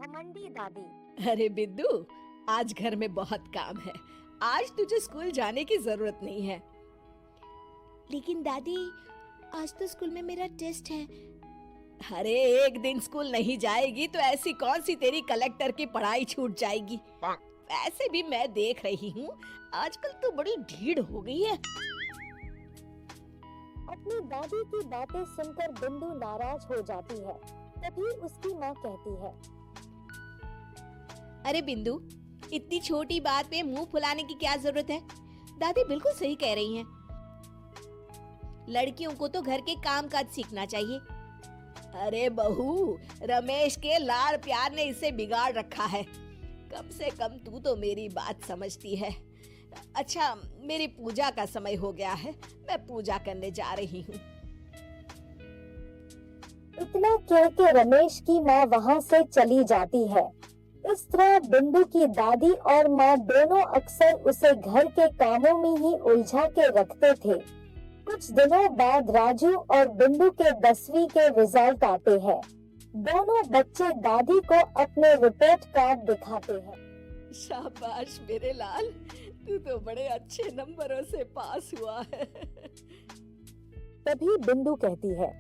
घमंडी दादी। अरे बिंदु, आज घर में बहुत काम है। आज तुझे स्कूल जाने की जरूरत नहीं है। लेकिन दादी, आज तो स्कूल में मेरा टेस्ट है। अरे एक दिन स्कूल नहीं जाएगी तो ऐसी कौन सी तेरी कलेक्टर की पढ़ाई छूट जाएगी। वैसे भी मैं देख रही हूँ आजकल तो बड़ी ढीठ हो गई है। अपनी दादी की बातें सुनकर बिंदु नाराज हो जाती है। तभी उसकी माँ कहती है, अरे बिंदु, इतनी छोटी बात पे मुंह फुलाने की क्या जरूरत है। दादी बिल्कुल सही कह रही हैं। लड़कियों को तो घर के काम काज सीखना चाहिए। अरे बहू, रमेश के लाड़ प्यार ने इसे बिगाड़ रखा है। कम से कम तू तो मेरी बात समझती है। अच्छा, मेरी पूजा का समय हो गया है, मैं पूजा करने जा रही हूँ। इतना कह के रमेश की माँ वहाँ से चली जाती है। इस तरह बिंदु की दादी और माँ दोनों अक्सर उसे घर के कामों में ही उलझा के रखते थे। कुछ दिनों बाद राजू और बिंदु के 10वीं के रिजल्ट आते हैं। दोनों बच्चे दादी को अपने रिपोर्ट कार्ड दिखाते हैं। शाबाश मेरे लाल, तू तो बड़े अच्छे नंबरों से पास हुआ है। तभी बिंदु कहती है,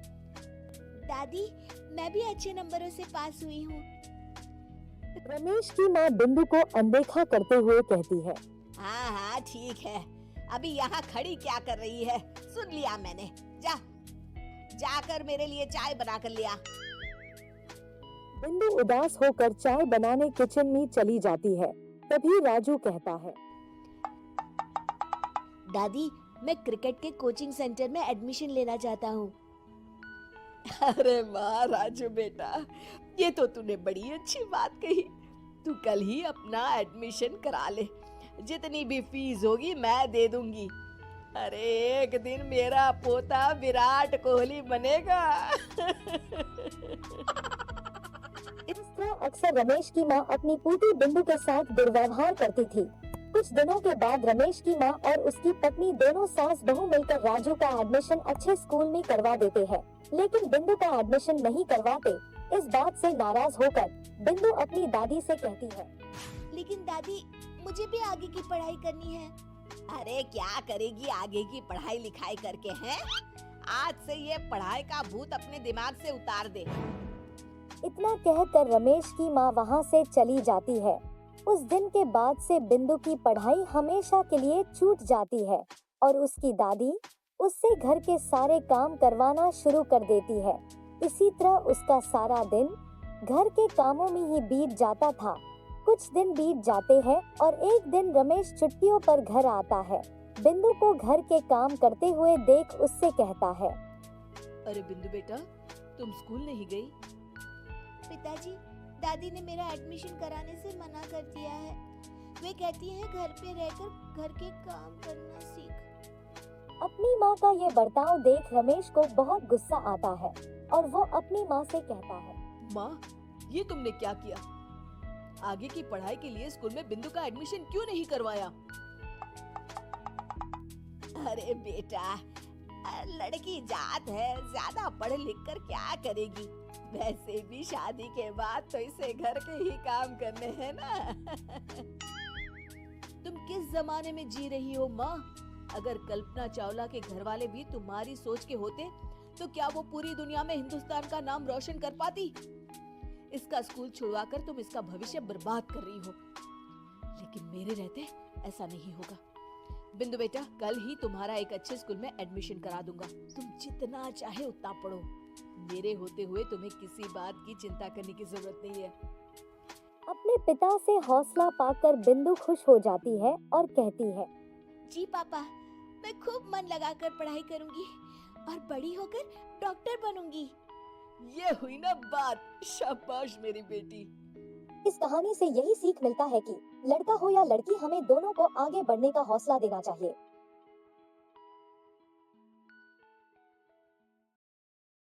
दादी, मैं भी अच्छे नंबरों से पास हुई हूँ। रमेश की माँ बिंदु को अनदेखा करते हुए कहती है, हाँ हाँ ठीक है, अभी यहाँ खड़ी क्या कर रही है? सुन लिया मैंने। जाकर मेरे लिए चाय बना कर लिया। बिंदु उदास होकर चाय बनाने किचन में चली जाती है। तभी राजू कहता है, दादी, मैं क्रिकेट के कोचिंग सेंटर में एडमिशन लेना चाहता हूँ। अरे वाह राजू बेटा, ये तो तूने बड़ी अच्छी बात कही। तू कल ही अपना एडमिशन करा ले, जितनी भी फीस होगी मैं दे दूंगी। अरे एक दिन मेरा पोता विराट कोहली बनेगा। इस तरह अक्सर रमेश की माँ अपनी पोती बिंदु के साथ दुर्व्यवहार करती थी। कुछ दिनों के बाद रमेश की माँ और उसकी पत्नी दोनों सास बहू मिलकर राजू का एडमिशन अच्छे स्कूल में करवा देते हैं, लेकिन बिंदु का एडमिशन नहीं करवाते। इस बात से नाराज होकर बिंदु अपनी दादी से कहती है, लेकिन दादी, मुझे भी आगे की पढ़ाई करनी है। अरे क्या करेगी आगे की पढ़ाई लिखाई करके हैं? आज से ये पढ़ाई का भूत अपने दिमाग से उतार दे। इतना कहकर रमेश की माँ वहाँ से चली जाती है। उस दिन के बाद से बिंदु की पढ़ाई हमेशा के लिए छूट जाती है और उसकी दादी उससे घर के सारे काम करवाना शुरू कर देती है। इसी तरह उसका सारा दिन घर के कामों में ही बीत जाता था। कुछ दिन बीत जाते हैं और एक दिन रमेश छुट्टियों पर घर आता है। बिंदु को घर के काम करते हुए देख उससे कहता है, अरे बिंदु बेटा, तुम स्कूल नहीं गई? पिताजी, दादी ने मेरा एडमिशन कराने से मना कर दिया है। वे कहती हैं घर पे रहकर घर के काम करना सीख। अपनी माँ का ये बर्ताव देख रमेश को बहुत गुस्सा आता है और वो अपनी माँ से कहता है, माँ, ये तुमने क्या किया? आगे की पढ़ाई के लिए स्कूल में बिंदु का एडमिशन क्यों नहीं करवाया? अरे बेटा, लड़की जात है, ज्यादा पढ़ लिख कर क्या करेगी? वैसे भी शादी के बाद तो इसे घर के ही काम करने हैं ना। तुम किस जमाने में जी रही हो माँ? अगर कल्पना चावला के घर वाले भी तुम्हारी सोच के होते तो क्या वो पूरी दुनिया में हिंदुस्तान का नाम रोशन कर पाती? इसका स्कूल छुड़वाकर तुम इसका भविष्य बर्बाद कर रही हो, लेकिन मेरे रहते ऐसा नहीं होगा। बिंदु बेटा, कल ही तुम्हारा एक अच्छे स्कूल में एडमिशन करा दूंगा। तुम जितना चाहे उतना पढ़ो। मेरे होते हुए तुम्हें किसी बात की चिंता करने की जरूरत नहीं है। अपने पिता से हौसला पाकर बिंदु खुश हो जाती है और कहती है, जी पापा, मैं खूब मन लगाकर पढ़ाई करूंगी और बड़ी होकर डॉक्टर बनूंगी। ये हुई ना बात। शाबाश मेरी बेटी। इस कहानी से यही सीख मिलता है कि लड़का हो या लड़की, हमें दोनों को आगे बढ़ने का हौसला देना चाहिए।